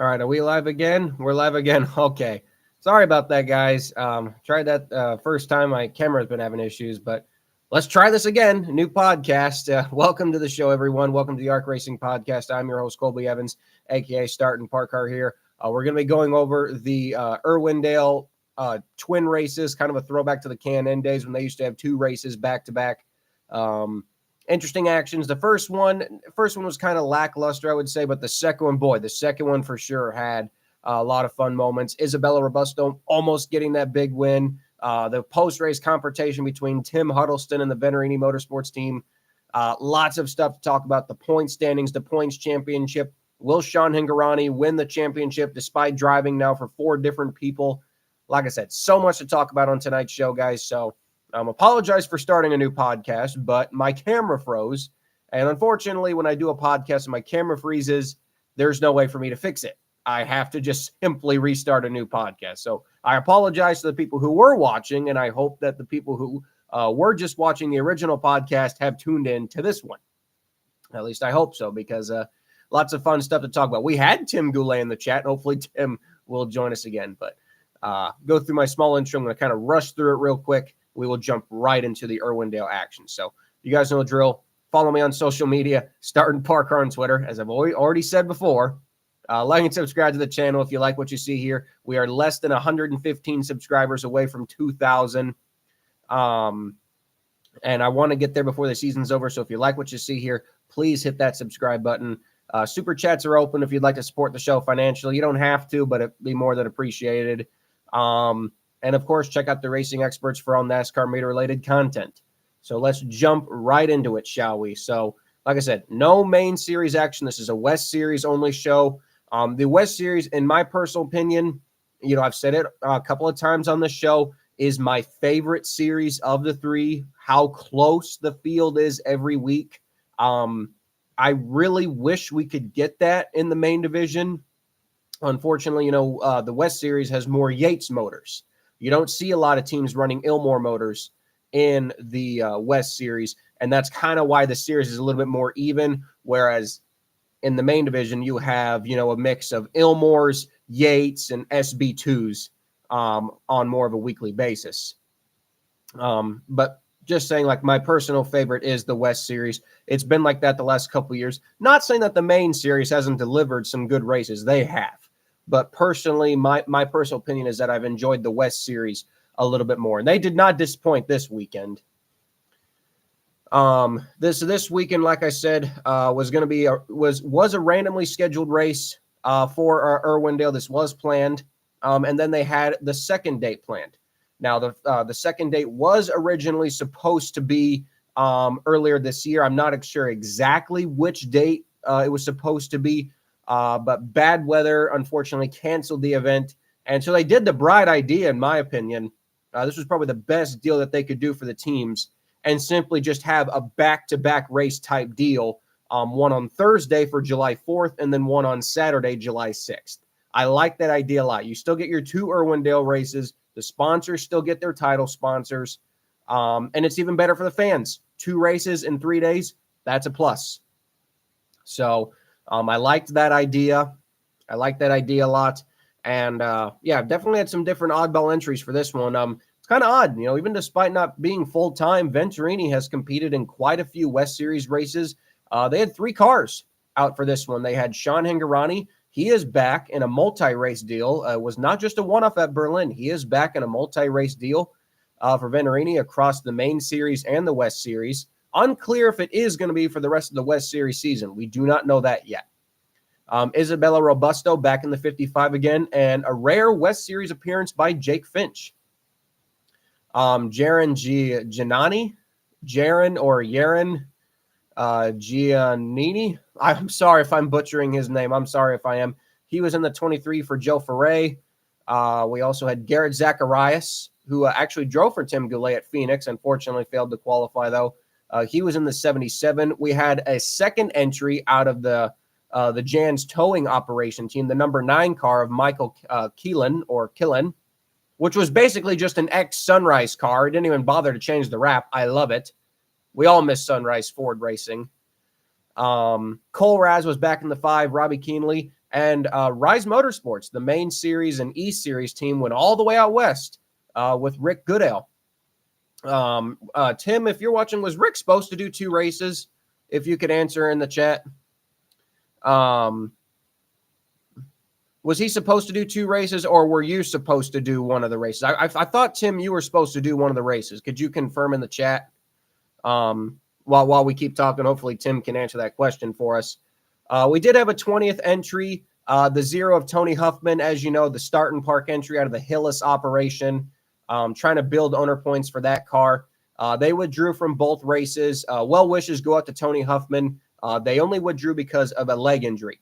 All right, are we live again? We're live again. Okay. Sorry about that, guys. Tried that first time. My camera's been having issues, but let's try this again. New podcast. Welcome to the show, everyone. Welcome to the ARC Racing Podcast. I'm your host, Colby Evans, a.k.a. Start and Park Car here. We're going to be going over the Irwindale twin races, kind of a throwback to the Can-Am days when they used to have two races back-to-back. Interesting actions. The first one was kind of lackluster, I would say, but the second one for sure had a lot of fun moments. Isabella Robusto almost getting that big win. The post-race confrontation between Tim Huddleston and the Venturini Motorsports team. Lots of stuff to talk about. The point standings, the points championship. Will Sean Hingorani win the championship despite driving now for 4 different people? Like I said, so much to talk about on tonight's show, guys. So apologize for starting a new podcast, but my camera froze. And unfortunately, when I do a podcast and my camera freezes, there's no way for me to fix it. I have to just simply restart a new podcast. So I apologize to the people who were watching, and I hope that the people who were just watching the original podcast have tuned in to this one. At least I hope so, because lots of fun stuff to talk about. We had Tim Goulet in the chat. Hopefully Tim will join us again. But go through my small intro. I'm going to kind of rush through it real quick. We will jump right into the Irwindale action. So you guys know the drill. Follow me on social media, Start and Park Car on Twitter, as I've already said before. Like and subscribe to the channel if you like what you see here. We are less than 115 subscribers away from 2,000. And I want to get there before the season's over. So if you like what you see here, please hit that subscribe button. Super chats are open if you'd like to support the show financially. You don't have to, but it'd be more than appreciated. And, of course, check out the Racing Experts for all NASCAR meter-related content. So let's jump right into it, shall we? So, like I said, no main series action. This is a West Series only show. The West Series, in my personal opinion, I've said it a couple of times on the show, is my favorite series of the 3. How close the field is every week. I really wish we could get that in the main division. Unfortunately, the West Series has more Yates motors. You don't see a lot of teams running Ilmore motors in the West Series, and that's kind of why the series is a little bit more even, whereas in the main division, you have, a mix of Ilmores, Yates, and SB2s on more of a weekly basis. But just saying, like, my personal favorite is the West Series. It's been like that the last couple of years. Not saying that the main series hasn't delivered some good races. They have. But personally, my personal opinion is that I've enjoyed the West Series a little bit more. And they did not disappoint this weekend. This weekend, like I said, was going to be was a randomly scheduled race for Irwindale. This was planned. And then they had the second date planned. Now, the second date was originally supposed to be earlier this year. I'm not sure exactly which date it was supposed to be. But bad weather, unfortunately, canceled the event. And so they did the bright idea, in my opinion. This was probably the best deal that they could do for the teams, and simply just have a back-to-back race type deal, one on Thursday for July 4th and then one on Saturday, July 6th. I like that idea a lot. You still get your 2 Irwindale races. The sponsors still get their title sponsors. And it's even better for the fans. 2 races in 3 days, that's a plus. So I liked that idea. I like that idea a lot. And, definitely had some different oddball entries for this one. It's kind of odd, even despite not being full-time, Venturini has competed in quite a few West Series races. They had 3 cars out for this one. They had Sean Hingorani. He is back in a multi-race deal. It was not just a one-off at Berlin. He is back in a multi-race deal for Venturini across the main series and the West Series. Unclear if it is going to be for the rest of the West Series season. We do not know that yet. Isabella Robusto back in the 55 again, and a rare West Series appearance by Jake Finch. Jaron Giannini. I'm sorry if I'm butchering his name. I'm sorry if I am. He was in the 23 for Joe Ferre. We also had Garrett Zacharias, who actually drove for Tim Goulet at Phoenix. Unfortunately, failed to qualify, though. He was in the 77. We had a second entry out of the Jan's towing operation team, the number 9 car of Michael Killen, which was basically just an ex-Sunrise car. It didn't even bother to change the wrap. I love it. We all miss Sunrise Ford Racing. Cole Raz was back in the 5. Robbie Keenley. And Rise Motorsports, the main series and E series team, went all the way out west with Rick Goodale. Tim, if you're watching, was Rick supposed to do 2 races? If you could answer in the chat. Was he supposed to do 2 races, or were you supposed to do one of the races? I thought, Tim, you were supposed to do one of the races. Could you confirm in the chat? While we keep talking, hopefully Tim can answer that question for us. We did have a 20th entry, the 0 of Tony Huffman, as you know, the start and park entry out of the Hillis operation, trying to build owner points for that car. They withdrew from both races. Well wishes go out to Tony Huffman. They only withdrew because of a leg injury.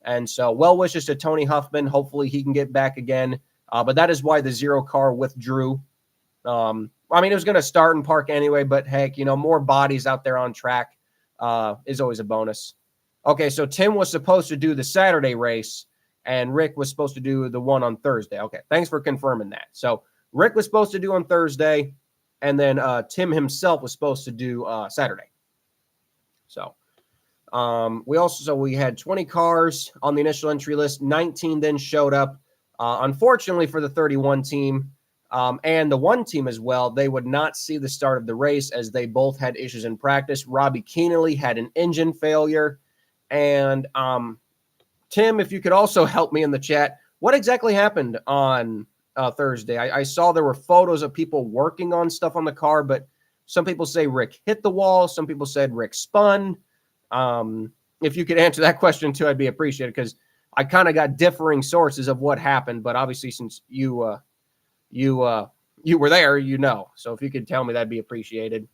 And so well wishes to Tony Huffman. Hopefully he can get back again. But that is why the 0 car withdrew. I mean, it was going to start and park anyway, but heck, more bodies out there on track is always a bonus. Okay, so Tim was supposed to do the Saturday race, and Rick was supposed to do the one on Thursday. Okay, thanks for confirming that. So Rick was supposed to do on Thursday, and then Tim himself was supposed to do Saturday. So we had 20 cars on the initial entry list. 19 then showed up. Unfortunately for the 31 team, and the 1 team as well, they would not see the start of the race as they both had issues in practice. Robbie Keenely had an engine failure. And Tim, if you could also help me in the chat, what exactly happened on Thursday? I saw there were photos of people working on stuff on the car, but some people say Rick hit the wall. Some people said Rick spun. If you could answer that question too, I'd be appreciated, because I kind of got differing sources of what happened. But obviously, since you were there, so if you could tell me, that'd be appreciated.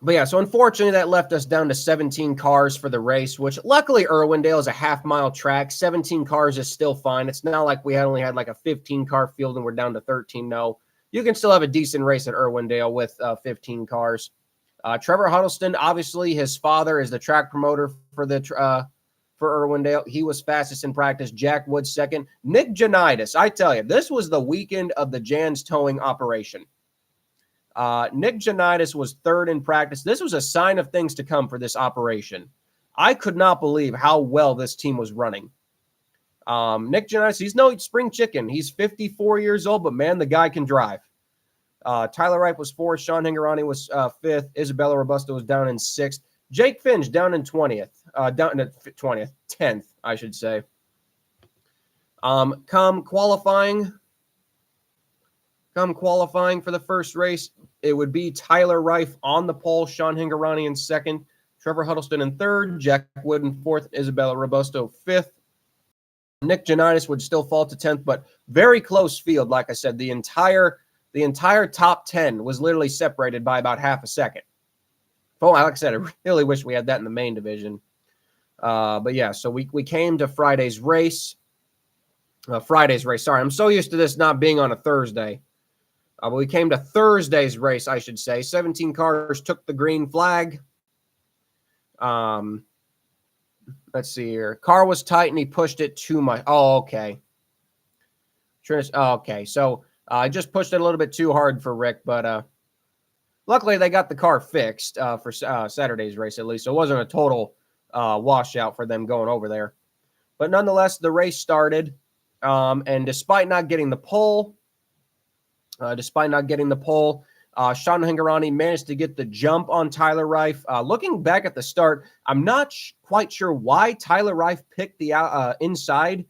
But yeah, so unfortunately that left us down to 17 cars for the race, which luckily Irwindale is a half-mile track. 17 cars is still fine. It's not like we only had like a 15-car field and we're down to 13. No, you can still have a decent race at Irwindale with 15 cars. Trevor Huddleston, obviously his father is the track promoter for Irwindale. He was fastest in practice. Jack Wood second. Nick Joanides, I tell you, this was the weekend of the Jan's towing operation. Nick Joanides was third in practice. This was a sign of things to come for this operation. I could not believe how well this team was running. Nick Joanides, he's no spring chicken. He's 54 years old, but man, the guy can drive. Tyler Wright was 4th. Sean Hingorani was 5th. Isabella Robusto was down in 6th. Jake Finch down in 20th. 10th, I should say. Come qualifying for the first race, it would be Tyler Reif on the pole, Sean Hingorani in 2nd, Trevor Huddleston in 3rd, Jack Wood in 4th, Isabella Robusto 5th. Nick Joanides would still fall to 10th, but very close field. Like I said, the entire top 10 was literally separated by about half a second. Oh, like I said, I really wish we had that in the main division. But yeah, so we came to Friday's race. Sorry, I'm so used to this not being on a Thursday. But we came to Thursday's race, I should say. 17 cars took the green flag. Let's see here. Car was tight, and he pushed it too much. Oh, okay. Okay, so I just pushed it a little bit too hard for Rick, but luckily they got the car fixed for Saturday's race at least. So it wasn't a total washout for them going over there. But nonetheless, the race started, and despite not getting the pole, Sean Hingorani managed to get the jump on Tyler Reif. Looking back at the start, I'm not quite sure why Tyler Reif picked the inside.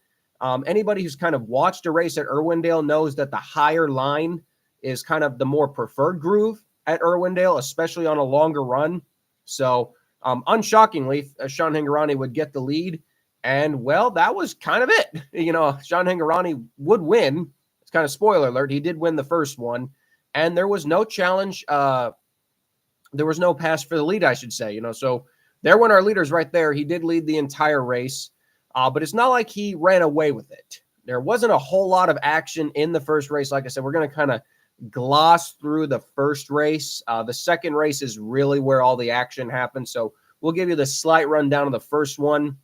Anybody who's kind of watched a race at Irwindale knows that the higher line is kind of the more preferred groove at Irwindale, especially on a longer run. So, unshockingly, Sean Hingorani would get the lead. And, well, that was kind of it. Sean Hingorani would win. It's kind of spoiler alert. He did win the first one. And there was no challenge. There was no pass for the lead, I should say. So there went our leaders right there. He did lead the entire race. But it's not like he ran away with it. There wasn't a whole lot of action in the first race. Like I said, we're going to kind of gloss through the first race. The second race is really where all the action happens. So we'll give you the slight rundown of the first one.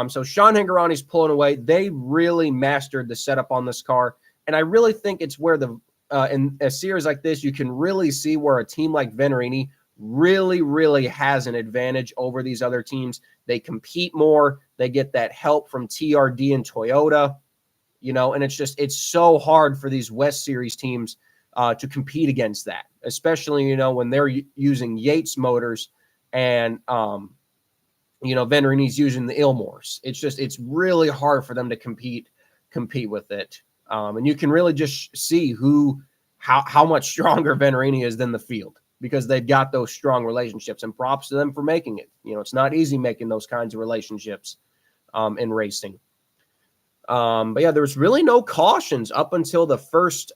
So Sean Hingorani's pulling away. They really mastered the setup on this car. And I really think it's where in a series like this, you can really see where a team like Venerini really, really has an advantage over these other teams. They compete more. They get that help from TRD and Toyota, and it's so hard for these West Series teams to compete against that, especially, when they're using Yates motors and, Venturini's using the Ilmores. It's really hard for them to compete with it. And you can really just see how much stronger Venturini is than the field, because they've got those strong relationships, and props to them for making it. It's not easy making those kinds of relationships in racing. But yeah, there was really no cautions up until the first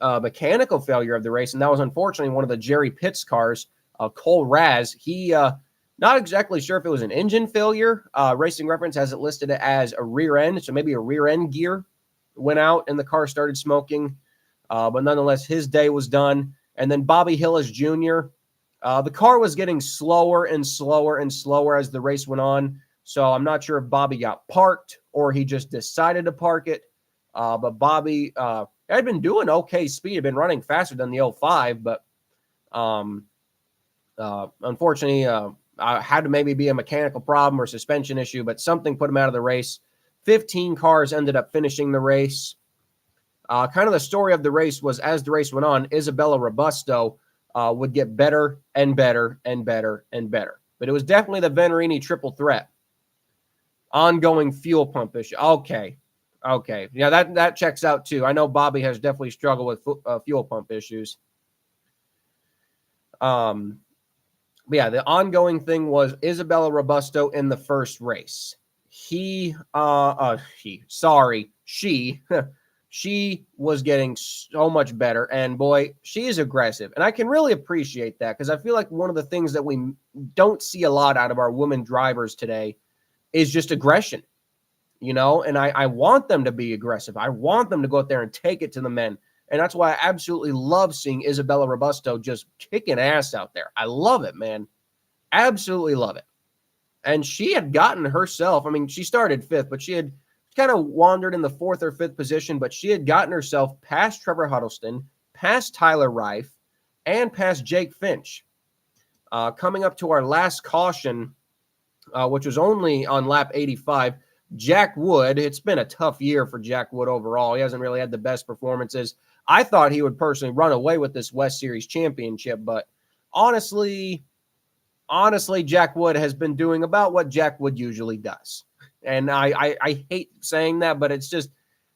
mechanical failure of the race, and that was unfortunately one of the Jerry Pitts cars, Cole Raz. He not exactly sure if it was an engine failure. Racing Reference has it listed as a rear end, so maybe a rear end gear went out and the car started smoking. But nonetheless, his day was done. And then Bobby Hillis Jr., the car was getting slower and slower and slower as the race went on. So I'm not sure if Bobby got parked or he just decided to park it. But Bobby had been doing okay speed, had been running faster than the 05, but unfortunately, had to maybe be a mechanical problem or suspension issue, but something put him out of the race. 15 cars ended up finishing the race. Kind of the story of the race was, as the race went on, Isabella Robusto would get better and better and better and better. But it was definitely the Venturini triple threat. Ongoing fuel pump issue. Okay. Yeah, that checks out too. I know Bobby has definitely struggled with fuel pump issues. But yeah, the ongoing thing was Isabella Robusto in the first race. She was getting so much better, and boy, she is aggressive. And I can really appreciate that, because I feel like one of the things that we don't see a lot out of our women drivers today is just aggression, and I want them to be aggressive. I want them to go out there and take it to the men. And that's why I absolutely love seeing Isabella Robusto just kicking ass out there. I love it, man. Absolutely love it. And she had gotten herself, she started fifth, but she had kind of wandered in the fourth or fifth position, but she had gotten herself past Trevor Huddleston, past Tyler Reif, and past Jake Finch. Coming up to our last caution, which was only on lap 85, Jack Wood. It's been a tough year for Jack Wood overall. He hasn't really had the best performances. I thought he would personally run away with this West Series championship, but honestly, Jack Wood has been doing about what Jack Wood usually does. And I hate saying that, but it's just,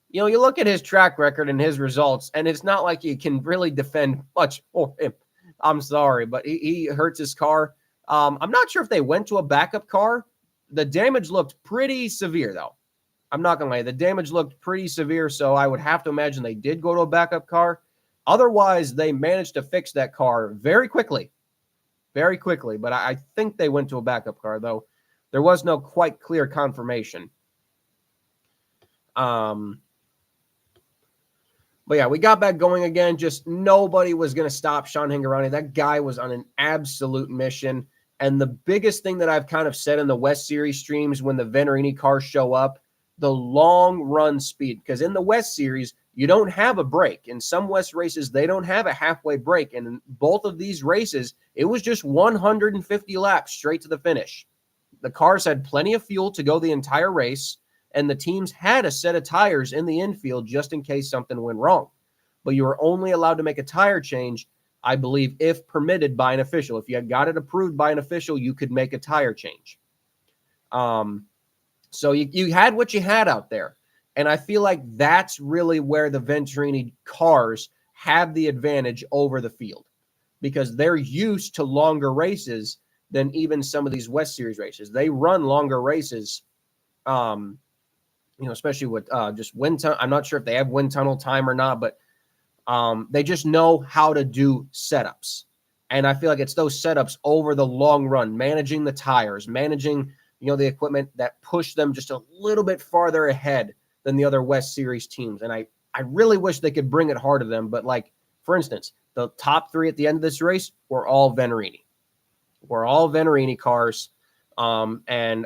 you look at his track record and his results, and it's not like you can really defend much for him. I'm sorry, but he hurts his car. I'm not sure if they went to a backup car. The damage looked pretty severe, though. I'm not going to lie. The damage looked pretty severe, so I would have to imagine they did go to a backup car. Otherwise, they managed to fix that car very quickly. Very quickly. But I think they went to a backup car, though. There was no quite clear confirmation. But yeah, we got back going again. Just nobody was going to stop Sean Hingorani. That guy was on an absolute mission. And the biggest thing that I've kind of said in the West Series streams when the Venturini cars show up, the long run speed. Because in the West Series, you don't have a break. In some West races, they don't have a halfway break. And in both of these races, it was just 150 laps straight to the finish. The cars had plenty of fuel to go the entire race, and the teams had a set of tires in the infield just in case something went wrong. But you were only allowed to make a tire change, I believe, if permitted by an official. If you had got it approved by an official, you could make a tire change. So you had what you had out there. And I feel like that's really where the Venturini cars have the advantage over the field, because they're used to longer races than even some of these West Series races. They run longer races, especially with just wind tunnel. I'm not sure if they have wind tunnel time or not, but they just know how to do setups. And I feel like it's those setups over the long run, managing the tires, managing, the equipment that push them just a little bit farther ahead than the other West Series teams. And I really wish they could bring it hard to them. But like, for instance, the top three at the end of this race were all Venturini. We're all Venturini cars. And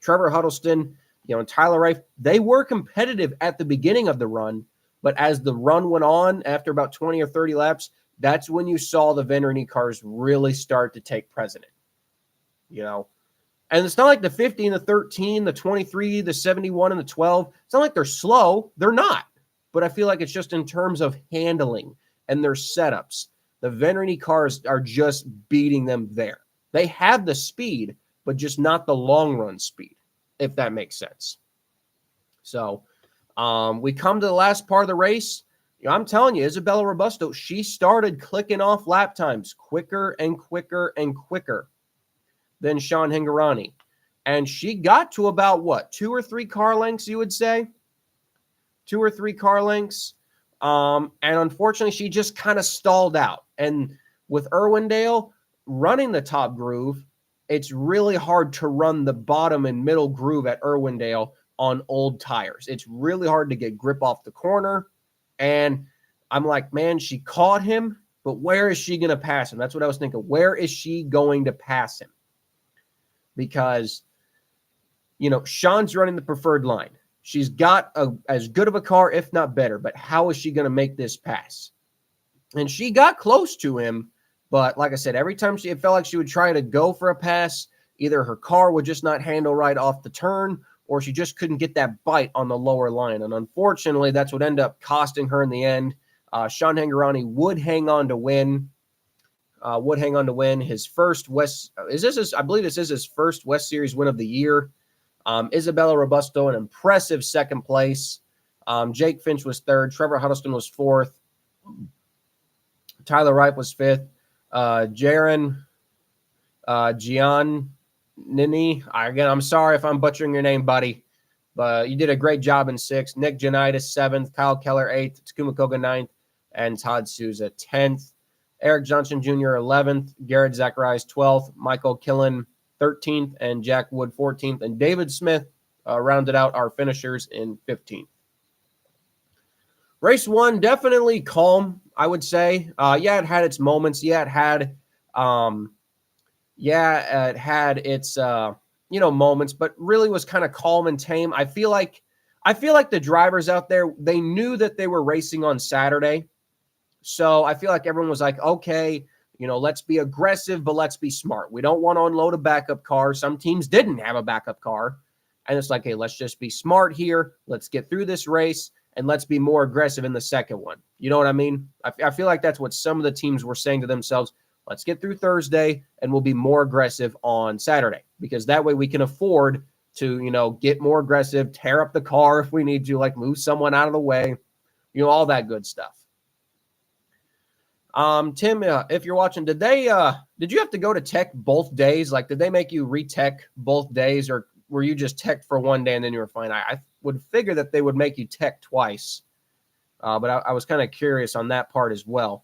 Trevor Huddleston, and Tyler Reif, they were competitive at the beginning of the run. But as the run went on, after about 20 or 30 laps, that's when you saw the Venturini cars really start to take precedent, you know. And it's not like the 50 and the 13, the 23, the 71 and the 12. It's not like they're slow. They're not. But I feel like it's just in terms of handling and their setups. The Venturini cars are just beating them there. They have the speed, but just not the long run speed, if that makes sense. So we come to the last part of the race. You know, I'm telling you, Isabella Robusto, she started clicking off lap times quicker and quicker and quicker than Sean Hingorani. And she got to about, what, 2 or 3 car lengths, you would say? 2 or 3 car lengths. And unfortunately, she just kind of stalled out. And with Irwindale running the top groove, it's really hard to run the bottom and middle groove at Irwindale on old tires. It's really hard to get grip off the corner. And I'm like, man, she caught him, but where is she going to pass him? That's what I was thinking. Where is she going to pass him? Because, you know, Sean's running the preferred line. She's got as good of a car, if not better, but how is she going to make this pass? And she got close to him, but like I said, every time it felt like she would try to go for a pass, either her car would just not handle right off the turn, or she just couldn't get that bite on the lower line. And unfortunately, that's what ended up costing her in the end. Sean Hingorani would hang on to win. His first West. I believe this is his first West Series win of the year. Isabella Robusto, an impressive second place. Jake Finch was third. Trevor Huddleston was fourth. Tyler Wright was fifth. Jaron Giannini. Again, I'm sorry if I'm butchering your name, buddy, but you did a great job in sixth. Nick Joanides, seventh. Kyle Keller, eighth. Takuma Koga, ninth. And Todd Souza, 10th. Eric Johnson Jr., 11th. Garrett Zacharias, 12th. Michael Killen, 13th. And Jack Wood, 14th. And David Smith rounded out our finishers in 15th. Race 1, definitely calm, I would say. Yeah, it had its moments. Yeah, it had its moments, but really was kind of calm and tame. I feel like the drivers out there, they knew that they were racing on Saturday. So I feel like everyone was like, okay, let's be aggressive, but let's be smart. We don't want to unload a backup car. Some teams didn't have a backup car. And it's like, hey, let's just be smart here. Let's get through this race, and let's be more aggressive in the second one. You know what I mean? I feel like that's what some of the teams were saying to themselves. Let's get through Thursday, and we'll be more aggressive on Saturday, because that way we can afford to, get more aggressive, tear up the car if we need to, like move someone out of the way, all that good stuff. Tim, if you're watching, did you have to go to tech both days? Like, did they make you retech both days, or were you just teched for one day and then you were fine? I would figure that they would make you tech twice. But I was kind of curious on that part as well.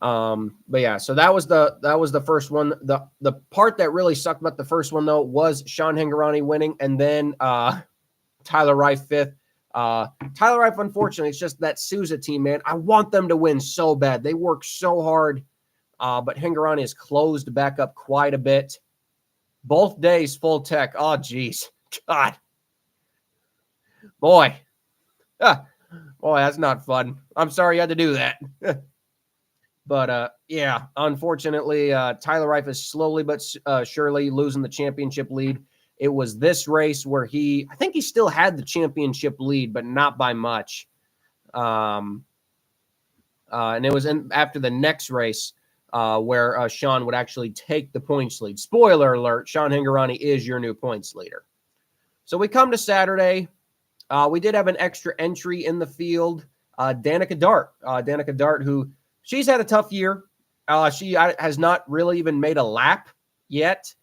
But yeah, so that was the first one. The part that really sucked about the first one, though, was Sean Hingorani winning, and then Tyler Wright fifth. Tyler Wright, unfortunately, it's just that Souza team, man. I want them to win so bad. They work so hard, but Hingorani has closed back up quite a bit. Both days full tech. Oh, geez. God. Boy, that's not fun. I'm sorry you had to do that. But, yeah, unfortunately, Tyler Wright is slowly but surely losing the championship lead. It was this race where I think he still had the championship lead, but not by much. And it was after the next race where Sean would actually take the points lead. Spoiler alert, Sean Hingorani is your new points leader. So we come to Saturday. We did have an extra entry in the field. Danica Dart, who she's had a tough year. She has not really even made a lap yet.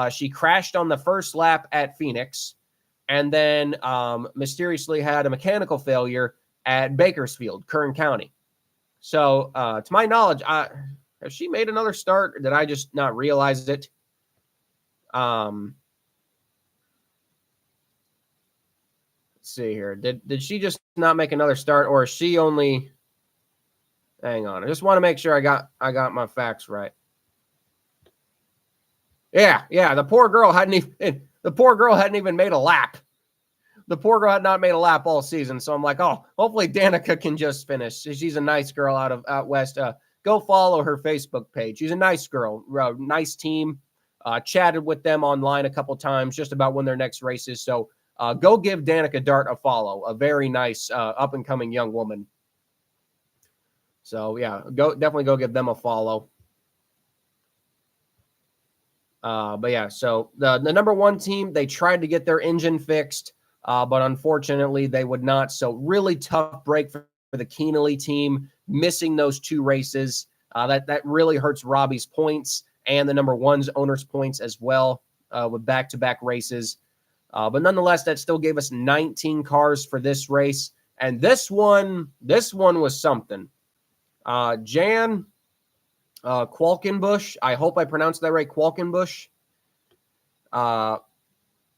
She crashed on the first lap at Phoenix, and then mysteriously had a mechanical failure at Bakersfield, Kern County. So to my knowledge, has she made another start, or did I just not realize it? Let's see here. Did she just not make another start, or is she only? Hang on. I just want to make sure I got my facts right. Yeah. The poor girl hadn't even made a lap. the poor girl had not made a lap all season. So I'm like, oh, hopefully Danica can just finish. She's a nice girl out west. Go follow her Facebook page. She's a nice girl, nice team. Chatted with them online a couple times just about when their next race is. So go give Danica Dart a follow. A very nice up and coming young woman. So yeah, definitely go give them a follow. But yeah, so the number one team, they tried to get their engine fixed, but unfortunately they would not. So really tough break for the Keenely team, missing those 2 races. That really hurts Robbie's points and the number one's owner's points as well with back-to-back races. But nonetheless, that still gave us 19 cars for this race. And this one was something. Jan Qualkenbush, I hope I pronounced that right, Qualkenbush.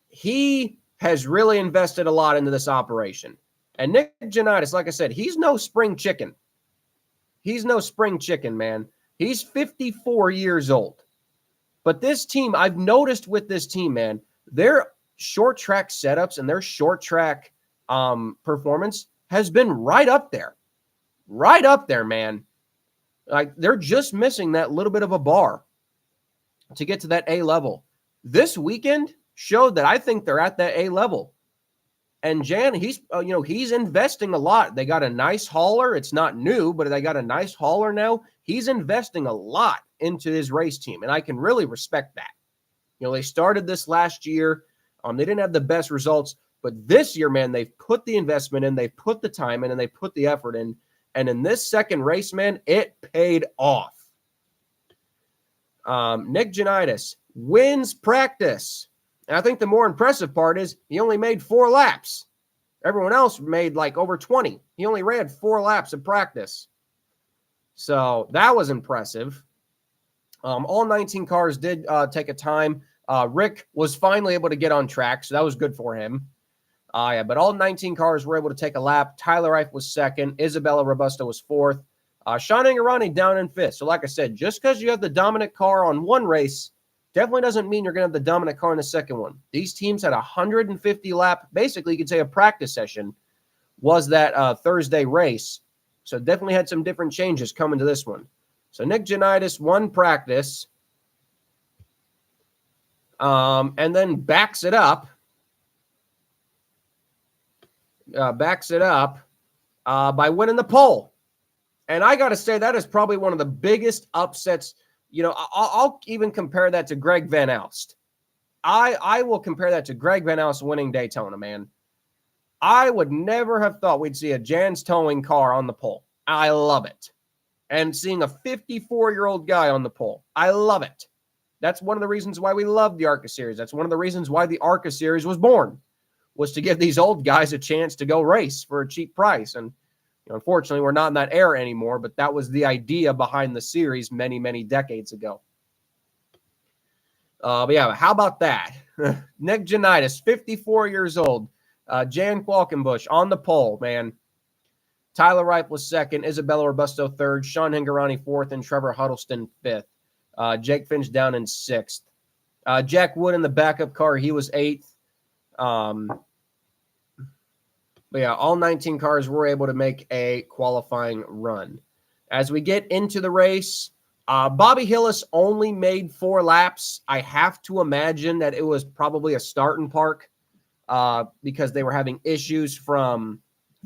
He has really invested a lot into this operation. And Nick Joanides, like I said, he's no spring chicken. He's no spring chicken, man. He's 54 years old. But this team, I've noticed with this team, man, their short track setups and their short track performance has been right up there. Right up there, man. Like, they're just missing that little bit of a bar to get to that A level. This weekend showed that I think they're at that A level. And Jan, he's investing a lot. They got a nice hauler. It's not new, but they got a nice hauler now. He's investing a lot into his race team, and I can really respect that. They started this last year. They didn't have the best results, but this year, man, they've put the investment in, they've put the time in, and they put the effort in. And in this second race, man, it paid off. Nick Joanides wins practice. And I think the more impressive part is he only made 4 laps. Everyone else made like over 20. He only ran 4 laps of practice. So that was impressive. All 19 cars did take a time. Rick was finally able to get on track, so that was good for him. But all 19 cars were able to take a lap. Tyler Reif was second. Isabella Robusto was fourth. Sean Hingorani down in fifth. So like I said, just because you have the dominant car on one race definitely doesn't mean you're going to have the dominant car in the second one. These teams had 150 lap, basically you could say a practice session was that Thursday race. So definitely had some different changes coming to this one. So Nick Joanides won practice and then backs it up. By winning the pole. And I got to say, that is probably one of the biggest upsets. I'll even compare that to Greg Van Alst. I will compare that to Greg Van Alst winning Daytona, man. I would never have thought we'd see a Jan's Towing car on the pole. I love it. And seeing a 54-year-old guy on the pole. I love it. That's one of the reasons why we love the ARCA series. That's one of the reasons why the ARCA series was born. Was to give these old guys a chance to go race for a cheap price. And unfortunately, we're not in that era anymore, but that was the idea behind the series many, many decades ago. But yeah, how about that? Nick Joanides, 54 years old. Jan Qualkenbush on the pole, man. Tyler Reif was second. Isabella Robusto third. Sean Hingorani fourth. And Trevor Huddleston fifth. Jake Finch down in sixth. Jack Wood in the backup car, he was eighth. But yeah, all 19 cars were able to make a qualifying run. As we get into the race, Bobby Hillis only made 4 laps. I have to imagine that it was probably a start and park because they were having issues from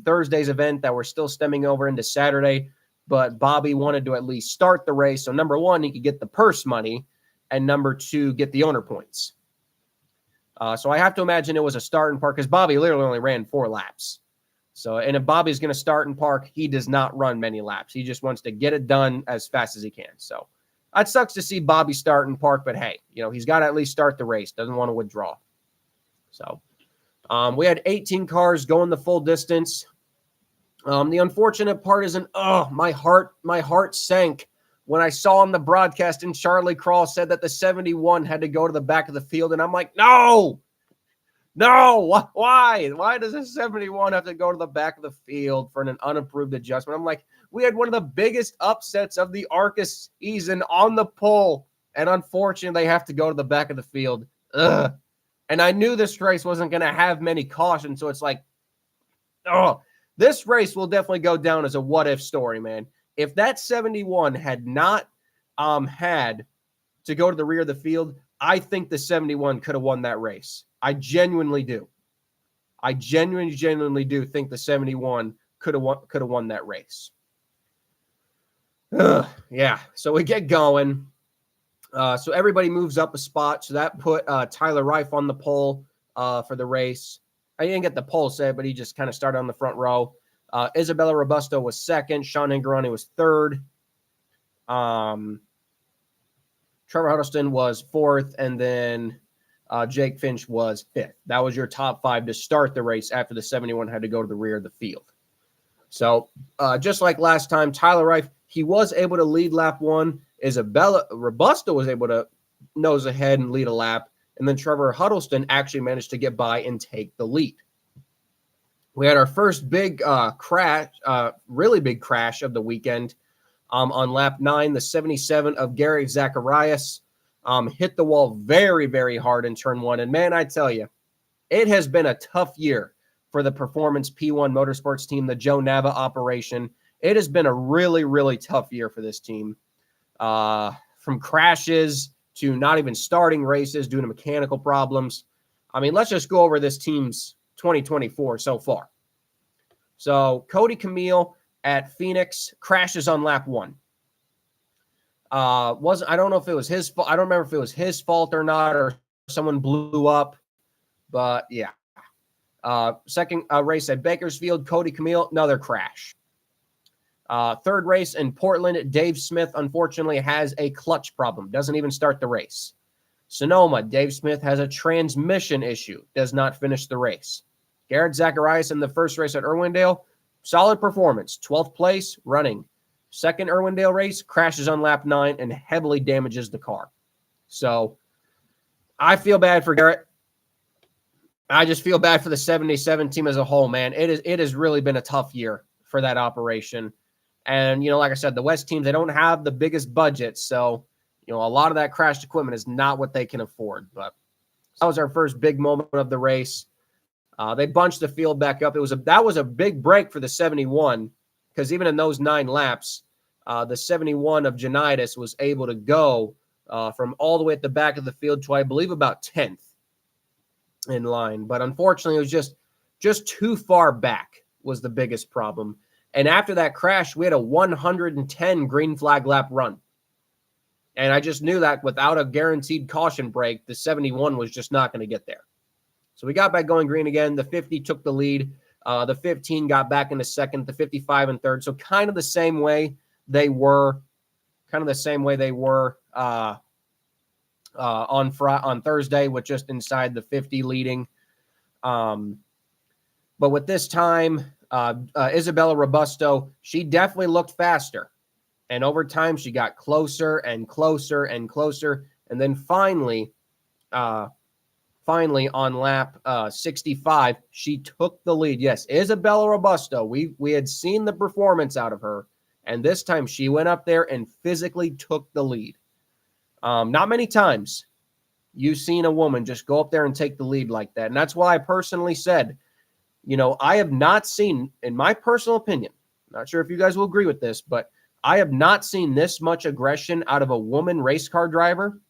Thursday's event that were still stemming over into Saturday. But Bobby wanted to at least start the race. So number one, he could get the purse money, and number 2, get the owner points. So I have to imagine it was a start and park because Bobby literally only ran 4 laps. So, and if Bobby's going to start and park, he does not run many laps. He just wants to get it done as fast as he can. So it sucks to see Bobby start and park, but hey, he's got to at least start the race. Doesn't want to withdraw. So we had 18 cars going the full distance. The unfortunate part is my heart sank when I saw on the broadcast and Charlie Crawl said that the 71 had to go to the back of the field. And I'm like, no, why? Why does a 71 have to go to the back of the field for an unapproved adjustment? I'm like, we had one of the biggest upsets of the ARCA season on the pole. And unfortunately, they have to go to the back of the field. Ugh. And I knew this race wasn't going to have many cautions. So it's like, oh, this race will definitely go down as a what-if story, man. If that 71 had not had to go to the rear of the field, I think the 71 could have won that race. I genuinely do. I genuinely do think the 71 could have won that race. Yeah, so we get going. So everybody moves up a spot. So that put Tyler Reif on the pole for the race. I didn't get the pole set, but he just kind of started on the front row. Isabella Robusto was second. Sean Hingorani was third. Trevor Huddleston was fourth. And then Jake Finch was fifth. That was your top five to start the race after the 71 had to go to the rear of the field. So just like last time, Tyler Reif, he was able to lead lap one. Isabella Robusto was able to nose ahead and lead a lap. And then Trevor Huddleston actually managed to get by and take the lead. We had our first big crash, really big crash of the weekend on lap 9. The 77 of Gary Zacharias hit the wall very, very hard in turn 1. And man, I tell you, it has been a tough year for the Performance P1 Motorsports team, the Joe Nava operation. It has been a really, really tough year for this team. From crashes to not even starting races due to mechanical problems. I mean, let's just go over this team's 2024 so far. So Cody Camille at Phoenix crashes on lap 1. I don't know if it was his fault. I don't remember if it was his fault or not, or someone blew up. But yeah. Second race at Bakersfield, Cody Camille, another crash. Third race in Portland, Dave Smith unfortunately has a clutch problem. Doesn't even start the race. Sonoma, Dave Smith has a transmission issue. Does not finish the race. Garrett Zacharias in the first race at Irwindale, solid performance. 12th place, running. Second Irwindale race, crashes on lap 9 and heavily damages the car. So I feel bad for Garrett. I just feel bad for the 77 team as a whole, man. It has really been a tough year for that operation. And, like I said, the West teams, they don't have the biggest budget. So, a lot of that crashed equipment is not what they can afford. But that was our first big moment of the race. They bunched the field back up. That was a big break for the 71 because even in those 9 laps, the 71 of Joanides was able to go from all the way at the back of the field to, I believe, about 10th in line. But unfortunately, it was just too far back was the biggest problem. And after that crash, we had a 110 green flag lap run. And I just knew that without a guaranteed caution break, the 71 was just not going to get there. So we got back going green again. The 50 took the lead. The 15 got back into second, the 55 in third. So kind of the same way they were on Thursday with just inside the 50 leading. But with this time, Isabella Robusto, she definitely looked faster. And over time, she got closer and closer and closer. And then finally on lap 65, she took the lead. Yes, Isabella Robusto, we had seen the performance out of her. And this time she went up there and physically took the lead. Not many times you've seen a woman just go up there and take the lead like that. And that's why I personally said, I have not seen, in my personal opinion, not sure if you guys will agree with this, but I have not seen this much aggression out of a woman race car driver,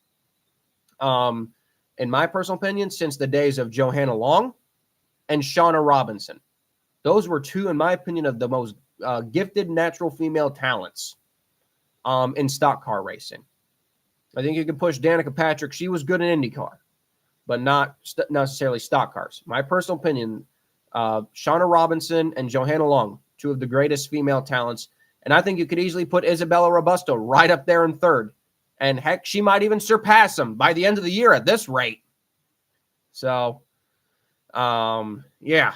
in my personal opinion, since the days of Johanna Long and Shauna Robinson. Those were two, in my opinion, of the most gifted natural female talents in stock car racing. I think you can push Danica Patrick. She was good in IndyCar, but not necessarily stock cars. My personal opinion, Shauna Robinson and Johanna Long, two of the greatest female talents. And I think you could easily put Isabella Robusto right up there in third. And heck, she might even surpass them by the end of the year at this rate. So, yeah.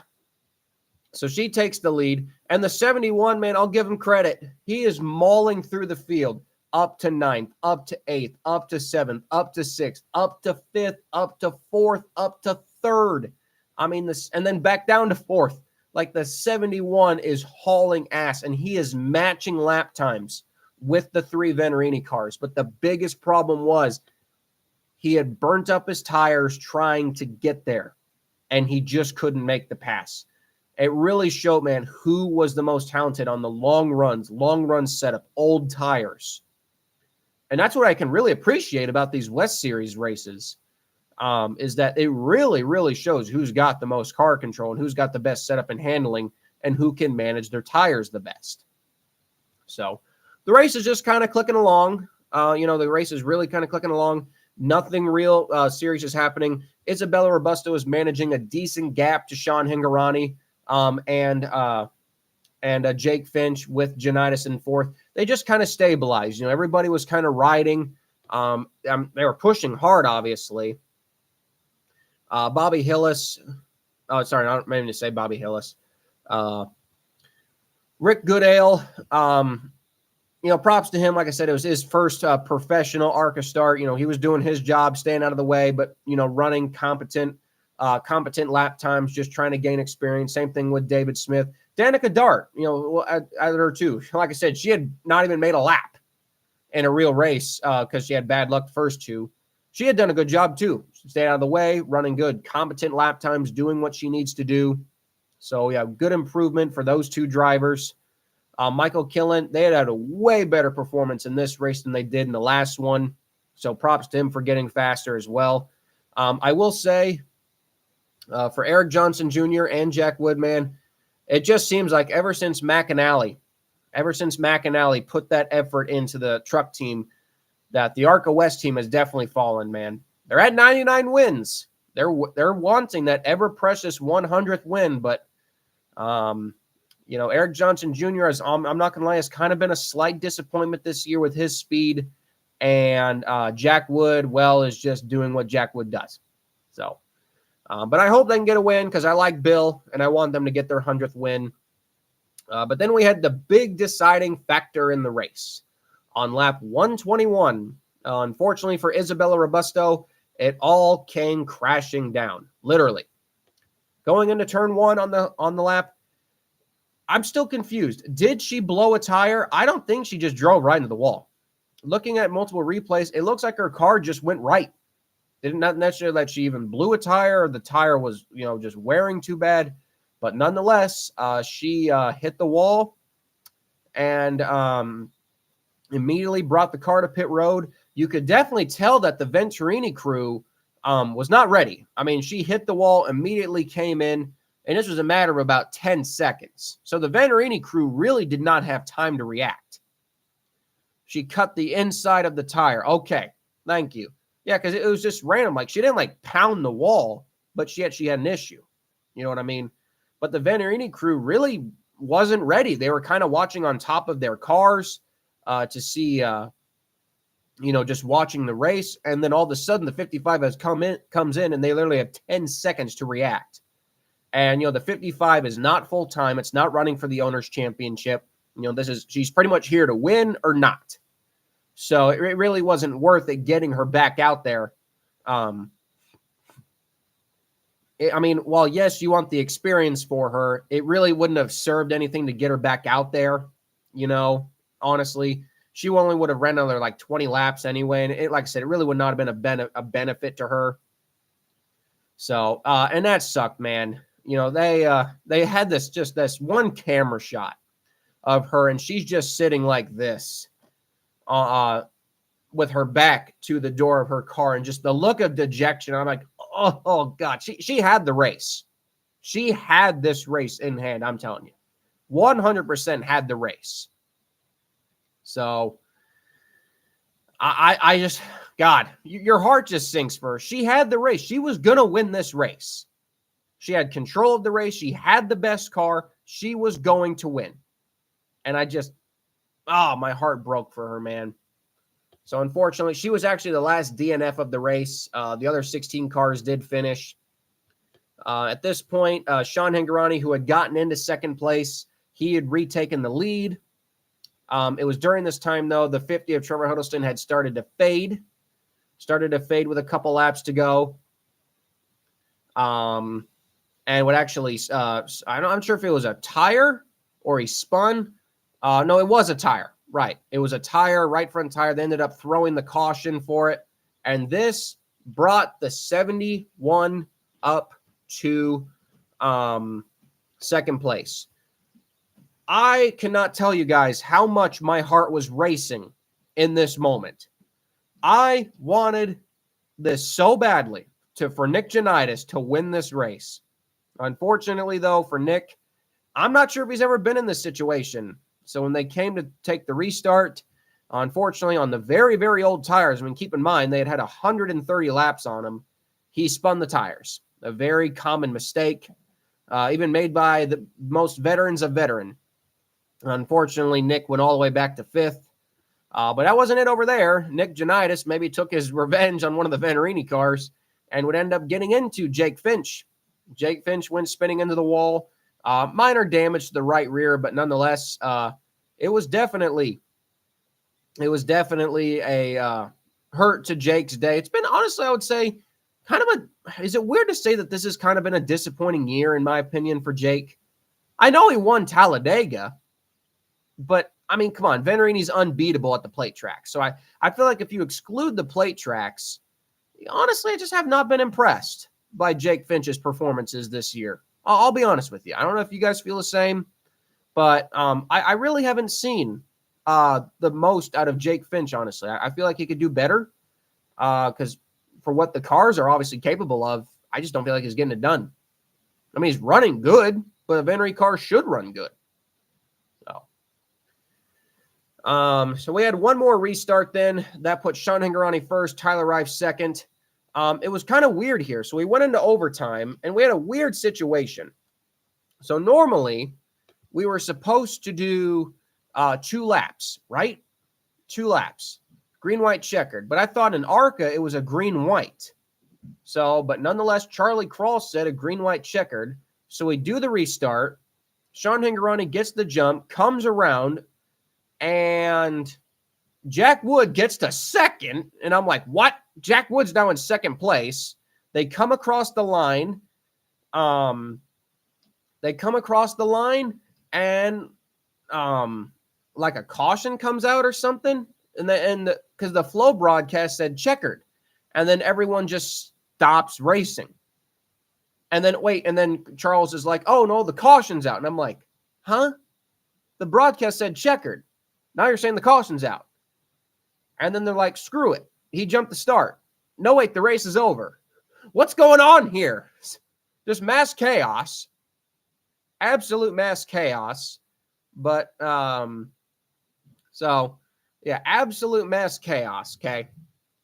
So she takes the lead. And the 71, man, I'll give him credit. He is mauling through the field. Up to 9th, up to 8th, up to 7th, up to 6th, up to 5th, up to 4th, up to 3rd. I mean, and then back down to 4th. Like the 71 is hauling ass, and he is matching lap times with the 3 Venerini cars. But the biggest problem was he had burnt up his tires trying to get there, and he just couldn't make the pass. It really showed, man, who was the most talented on the long run setup, old tires. And that's what I can really appreciate about these West Series races, is that it really, really shows who's got the most car control and who's got the best setup and handling and who can manage their tires the best. So the race is just kind of clicking along. The race is really kind of clicking along. Nothing real serious is happening. Isabella Robusto is managing a decent gap to Sean Hingorani and Jake Finch with Joanides in fourth. They just kind of stabilized. Everybody was kind of riding. They were pushing hard, obviously. Bobby Hillis. Oh, sorry, I don't mean to say Bobby Hillis. Rick Goodale. Props to him. Like I said, it was his first professional ARCA start. He was doing his job, staying out of the way, but, running competent lap times, just trying to gain experience. Same thing with David Smith. Danica Dart, at her too. Like I said, she had not even made a lap in a real race because she had bad luck the first two. She had done a good job too. She stayed out of the way, running good, competent lap times, doing what she needs to do. So, yeah, good improvement for those two drivers. Michael Killen, they had a way better performance in this race than they did in the last one. So props to him for getting faster as well. I will say for Eric Johnson Jr. and Jack Woodman, it just seems like ever since McAnally put that effort into the truck team, that the ARCA West team has definitely fallen, man. They're at 99 wins. They're wanting that ever precious 100th win, but Eric Johnson Jr. I'm not going to lie, has kind of been a slight disappointment this year with his speed. And Jack Wood, is just doing what Jack Wood does. So, but I hope they can get a win because I like Bill and I want them to get their 100th win. But then we had the big deciding factor in the race on lap 121. Unfortunately for Isabella Robusto, it all came crashing down, literally. Going into turn one on the lap, I'm still confused. Did she blow a tire? I don't think she just drove right into the wall. Looking at multiple replays, it looks like her car just went right. Not necessarily that she even blew a tire or the tire was, just wearing too bad. But nonetheless, she hit the wall and immediately brought the car to pit road. You could definitely tell that the Venturini crew was not ready. I mean, she hit the wall, immediately came in, and this was a matter of about 10 seconds. So the Venturini crew really did not have time to react. She cut the inside of the tire. Okay, thank you. Yeah, because it was just random. Like, she didn't, pound the wall, but yet she had an issue. You know what I mean? But the Venturini crew really wasn't ready. They were kind of watching on top of their cars to see, just watching the race. And then all of a sudden, the 55 comes in, and they literally have 10 seconds to react. And, the 55 is not full-time. It's not running for the Owners' Championship. She's pretty much here to win or not. So it really wasn't worth it getting her back out there. While yes, you want the experience for her, it really wouldn't have served anything to get her back out there. Honestly, she only would have ran another 20 laps anyway. And it, like I said, it really would not have been a benefit to her. So, and that sucked, man. They had this one camera shot of her, and she's just sitting like this, with her back to the door of her car, and just the look of dejection. I'm like, oh God, she had the race. She had this race in hand. I'm telling you, 100% had the race. So I just, God, your heart just sinks for her. She had the race. She was going to win this race. She had control of the race. She had the best car. She was going to win. And I just, my heart broke for her, man. So unfortunately, she was actually the last DNF of the race. The other 16 cars did finish. At this point, Sean Hingorani, who had gotten into second place, he had retaken the lead. It was during this time, though, the 50 of Trevor Huddleston had started to fade. With a couple laps to go. And would actually, I'm sure if it was a tire or he spun. No, it was a tire. Right. It was a tire, right front tire. They ended up throwing the caution for it. And this brought the 71 up to second place. I cannot tell you guys how much my heart was racing in this moment. I wanted this so badly for Nick Joanides to win this race. Unfortunately, though, for Nick, I'm not sure if he's ever been in this situation. So when they came to take the restart, unfortunately, on the very, very old tires, I mean, keep in mind, they had 130 laps on them. He spun the tires. A very common mistake, even made by the most veterans of veteran. Unfortunately, Nick went all the way back to fifth. But that wasn't it over there. Nick Joanides maybe took his revenge on one of the Venturini cars and would end up getting into Jake Finch. Jake Finch went spinning into the wall. Minor damage to the right rear, but nonetheless, it was definitely a hurt to Jake's day. It's been, honestly, I would say, is it weird to say that this has kind of been a disappointing year, in my opinion, for Jake? I know he won Talladega, but I mean, come on, Venturini's unbeatable at the plate tracks. So I feel like if you exclude the plate tracks, honestly, I just have not been impressed by Jake Finch's performances this year. I'll be honest with you. I don't know if you guys feel the same, but I really haven't seen the most out of Jake Finch, honestly. I feel like he could do better because for what the cars are obviously capable of, I just don't feel like he's getting it done. I mean, he's running good, but a Venturini car should run good. So we had one more restart then. That put Sean Hingorani first, Tyler Reif second. It was kind of weird here. So we went into overtime, and we had a weird situation. So normally, we were supposed to do 2 laps, right? 2 laps. Green, white, checkered. But I thought in ARCA, it was a green, white. So, but nonetheless, Charlie Krall said a green, white, checkered. So we do the restart. Sean Hingorani gets the jump, comes around, and Jack Wood gets to second. And I'm like, what? Jack Wood's now in second place. They come across the line. And like a caution comes out or something. And because the flow broadcast said checkered. And then everyone just stops racing. And then Charles is like, oh no, the caution's out. And I'm like, huh? The broadcast said checkered. Now you're saying the caution's out. And then they're like, screw it. He jumped the start. No, wait, the race is over. What's going on here? Just mass chaos. Absolute mass chaos. But, so, yeah, absolute mass chaos, okay?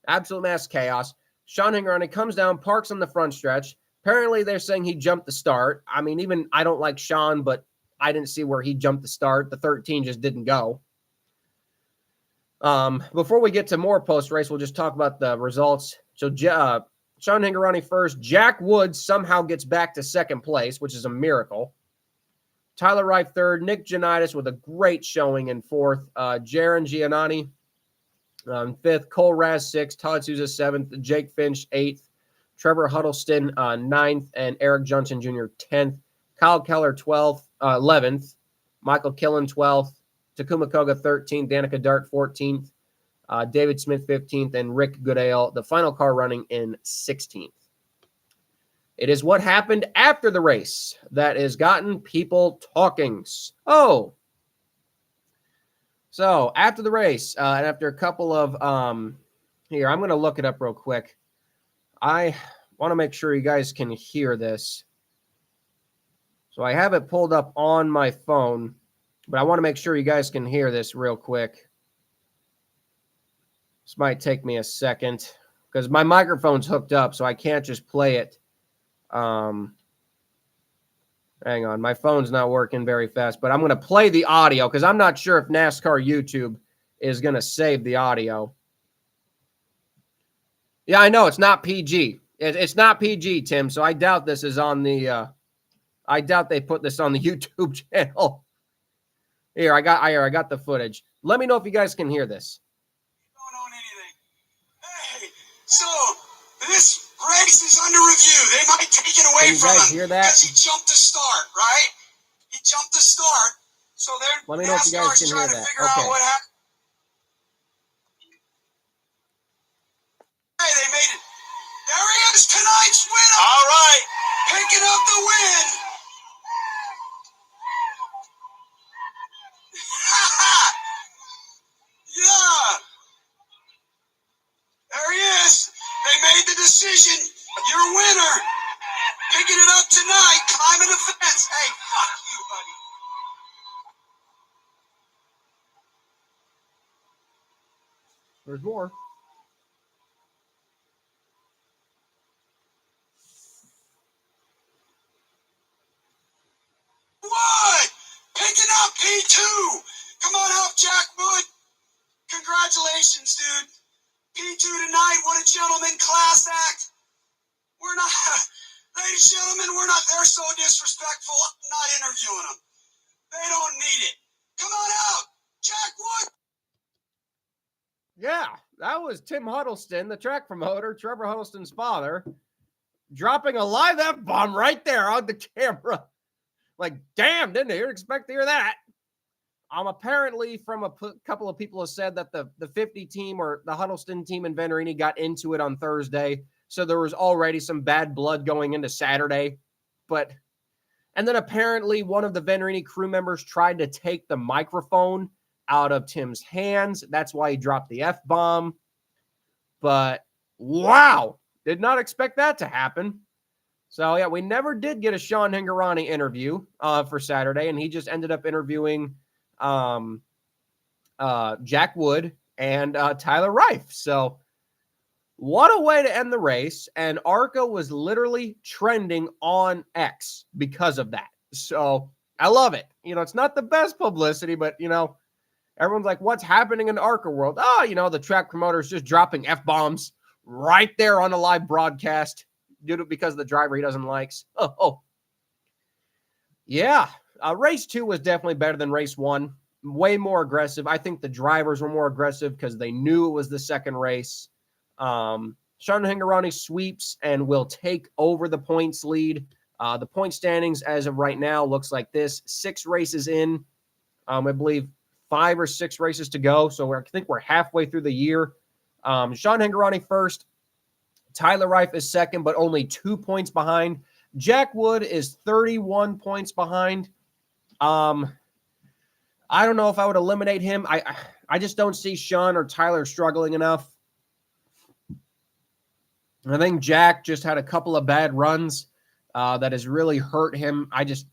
Absolute mass chaos. Sean Hingorani comes down, parks on the front stretch. Apparently, they're saying he jumped the start. I mean, even I don't like Sean, but I didn't see where he jumped the start. The 13 just didn't go. Before we get to more post-race, we'll just talk about the results. So Sean Hingorani first. Jack Wood somehow gets back to second place, which is a miracle. Tyler Reif third. Nick Joanides with a great showing in fourth. Jaron Giannani fifth. Cole Raz sixth. Todd Souza seventh. Jake Finch eighth. Trevor Huddleston ninth. And Eric Johnson Jr. 10th. Kyle Keller 11th. Michael Killen 12th. Takuma Koga 13th, Danica Dart 14th, David Smith 15th, and Rick Goodale, the final car running in 16th. It is what happened after the race that has gotten people talking. So after the race, and after a couple of, here, I'm going to look it up real quick. I want to make sure you guys can hear this. So I have it pulled up on my phone. But I want to make sure you guys can hear this real quick. This might take me a second because my microphone's hooked up, so I can't just play it. Hang on. My phone's not working very fast, but I'm going to play the audio because I'm not sure if NASCAR YouTube is going to save the audio. Yeah, I know. It's not PG. It's not PG, Tim, so I doubt this is on the I doubt they put this on the YouTube channel. Here, I got the footage. Let me know if you guys can hear this. Don't own anything. Hey, so this race is under review. They might take it away from him hear that? because he jumped the start, right? He jumped the start. So they're Let me know if you guys can hear that. Figure out what happened. Hey, they made it. There he is, tonight's winner. All right. Picking up the win. Yeah. There he is. They made the decision. You're a winner. Picking it up tonight, climbing the fence. Hey, fuck you, buddy. There's more. Wood! Picking up P2. Come on up, Jack Wood. Congratulations, dude. P2 tonight. What a gentleman class act. We're not, ladies and gentlemen, we're not, they're so disrespectful. I'm not interviewing them. They don't need it. Come on out, Jack Wood. Yeah, that was Tim Huddleston, the track promoter, Trevor Huddleston's father, dropping a live F-bomb right there on the camera. Like, damn, didn't expect to hear that. Apparently from a couple of people have said that the 50 team or the Huddleston team in Venturini got into it on Thursday. So there was already some bad blood going into Saturday. And then apparently one of the Venturini crew members tried to take the microphone out of Tim's hands. That's why he dropped the F-bomb. But wow, did not expect that to happen. So yeah, we never did get a Sean Hingorani interview for Saturday, and he just ended up interviewing Jack Wood and Tyler Reif. So what a way to end the race. And ARCA was literally trending on X because of that. So I love it. It's not the best publicity, but everyone's like, what's happening in the ARCA world? Oh, the track promoter's just dropping F-bombs right there on the live broadcast because of the driver he doesn't like. Oh. Yeah. Race 2 was definitely better than race 1. Way more aggressive. I think the drivers were more aggressive because they knew it was the second race. Sean Hingorani sweeps and will take over the points lead. The point standings as of right now looks like this. 6 races in. I believe 5 or 6 races to go. So I think we're halfway through the year. Sean Hingorani first. Tyler Reif is second, but only 2 points behind. Jack Wood is 31 points behind. I don't know if I would eliminate him. I just don't see Sean or Tyler struggling enough. I think Jack just had a couple of bad runs that has really hurt him. I just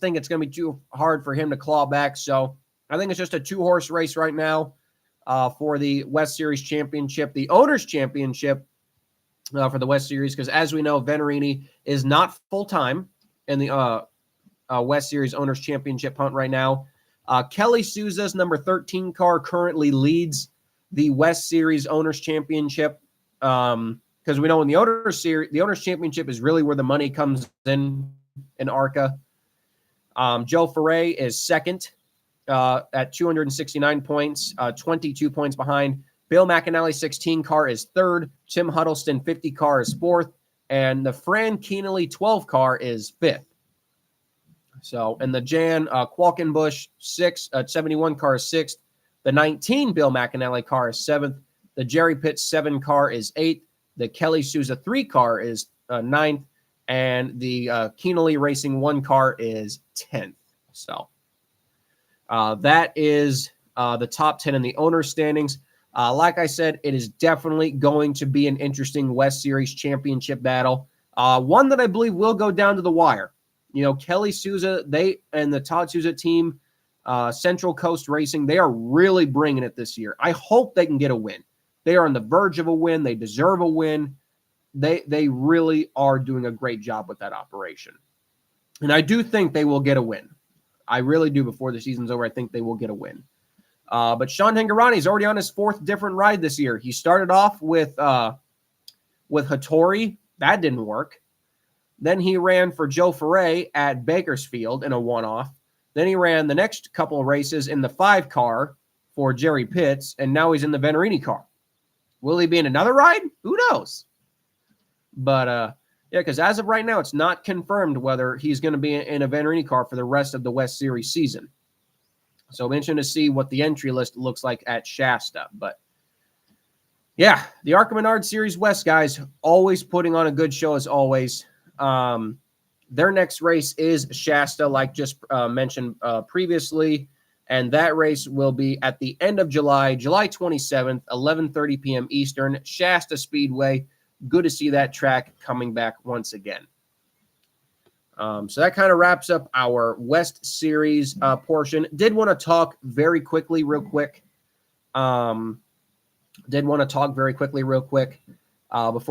think it's going to be too hard for him to claw back. So I think it's just a 2-horse race right now for the West Series Championship, the Owners Championship for the West Series, because as we know, Venturini is not full-time in the West Series Owners Championship hunt right now. Kelly Souza's number 13 car currently leads the West Series Owners Championship. Because we know in the Owners Series, the Owners Championship is really where the money comes in ARCA. Joe Ferre is second at 269 points, 22 points behind. Bill McAnally 16 car is third. Tim Huddleston 50 car is fourth. And the Fran Keenely 12 car is fifth. So, and the Jan Qualkenbush 71 car is sixth. The 19 Bill McAnally car is seventh. The Jerry Pitts 7 car is eighth. The Kelly Souza 3 car is ninth. And the Keenely Racing 1 car is 10th. So, that is the top 10 in the owner standings. Like I said, it is definitely going to be an interesting West Series Championship battle. One that I believe will go down to the wire. Kelly Souza, they and the Todd Souza team, Central Coast Racing, they are really bringing it this year. I hope they can get a win. They are on the verge of a win. They deserve a win. They really are doing a great job with that operation. And I do think they will get a win. I really do. Before the season's over, I think they will get a win. But Sean Hingorani is already on his 4th different ride this year. He started off with Hattori. That didn't work. Then he ran for Joe Ferre at Bakersfield in a one-off. Then he ran the next couple of races in the 5 car for Jerry Pitts, and now he's in the Venturini car. Will he be in another ride? Who knows? But, yeah, because as of right now, it's not confirmed whether he's going to be in a Venturini car for the rest of the West Series season. So I'm interested to see what the entry list looks like at Shasta. But Yeah, the ARCA Menard Series West guys always putting on a good show as always. Their next race is Shasta, like just mentioned previously, and that race will be at the end of July, July 27th, 11:30 p.m. Eastern, Shasta Speedway. Good to see that track coming back once again. So that kind of wraps up our West Series portion. Did want to talk very quickly, real quick. Before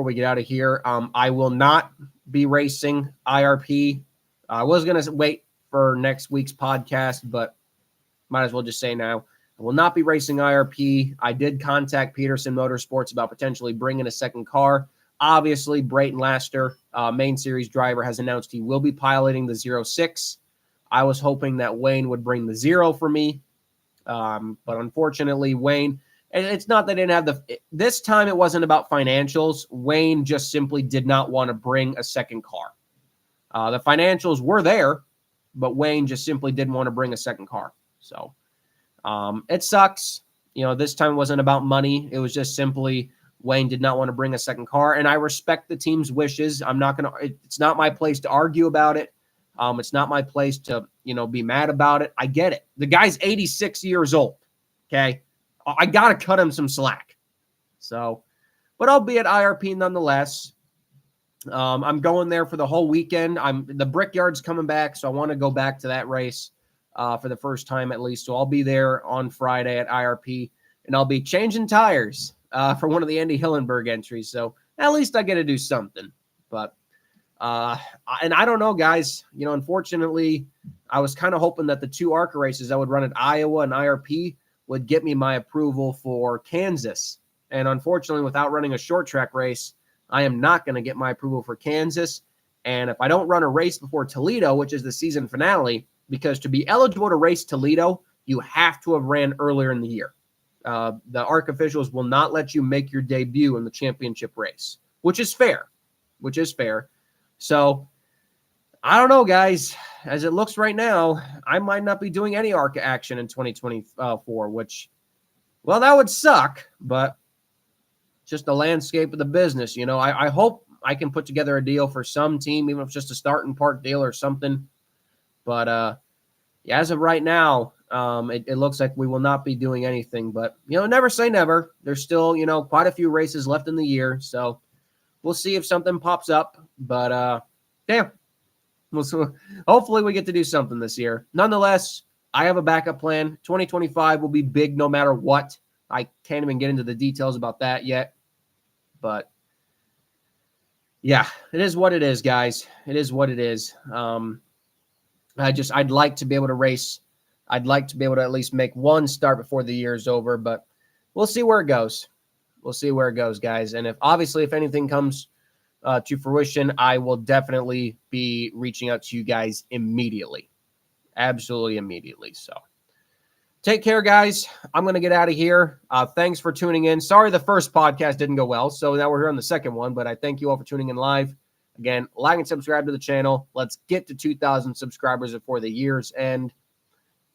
we get out of here. I will not be racing IRP. I was going to wait for next week's podcast, but might as well just say now. I will not be racing IRP. I did contact Peterson Motorsports about potentially bringing a second car. Obviously, Brayton Laster, main series driver, has announced he will be piloting the 06. I was hoping that Wayne would bring the 0 for me. But unfortunately, Wayne... And it's not that they didn't have this time it wasn't about financials. Wayne just simply did not want to bring a second car. The financials were there, but Wayne just simply didn't want to bring a second car. So it sucks. This time wasn't about money. It was just simply Wayne did not want to bring a second car. And I respect the team's wishes. It's not my place to argue about it. It's not my place to, be mad about it. I get it. The guy's 86 years old. Okay. I got to cut him some slack. So, but I'll be at IRP nonetheless. I'm going there for the whole weekend. The Brickyard's coming back, so I want to go back to that race for the first time at least. So I'll be there on Friday at IRP, and I'll be changing tires for one of the Andy Hillenberg entries. So at least I get to do something. But and I don't know, guys. Unfortunately, I was kind of hoping that the 2 ARCA races I would run at Iowa and IRP would get me my approval for Kansas. And unfortunately, without running a short track race, I am not going to get my approval for Kansas. And if I don't run a race before Toledo, which is the season finale, because to be eligible to race Toledo, you have to have ran earlier in the year. The ARC officials will not let you make your debut in the championship race, which is fair. So I don't know, guys. As it looks right now, I might not be doing any ARCA action in 2024, which, well, that would suck, but just the landscape of the business. I hope I can put together a deal for some team, even if it's just a start and park deal or something. But yeah, as of right now, it looks like we will not be doing anything. But, never say never. There's still, quite a few races left in the year. So we'll see if something pops up. But, damn. So hopefully we get to do something this year. Nonetheless, I have a backup plan. 2025 will be big no matter what. I can't even get into the details about that yet. But, yeah, it is what it is, guys. It is what it is. I'd like to be able to race. I'd like to be able to at least make one start before the year is over. But we'll see where it goes. We'll see where it goes, guys. And if anything comes to fruition, I will definitely be reaching out to you guys immediately. Absolutely immediately. So take care, guys. I'm going to get out of here. Thanks for tuning in. Sorry the first podcast didn't go well, so now we're here on the second one, but I thank you all for tuning in live. Again, like and subscribe to the channel. Let's get to 2,000 subscribers before the year's end.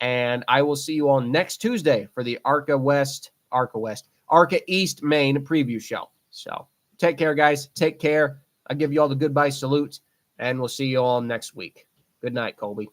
And I will see you all next Tuesday for the ARCA East Main preview show. So take care, guys. Take care. I give you all the goodbye salute, and we'll see you all next week. Good night, Colby.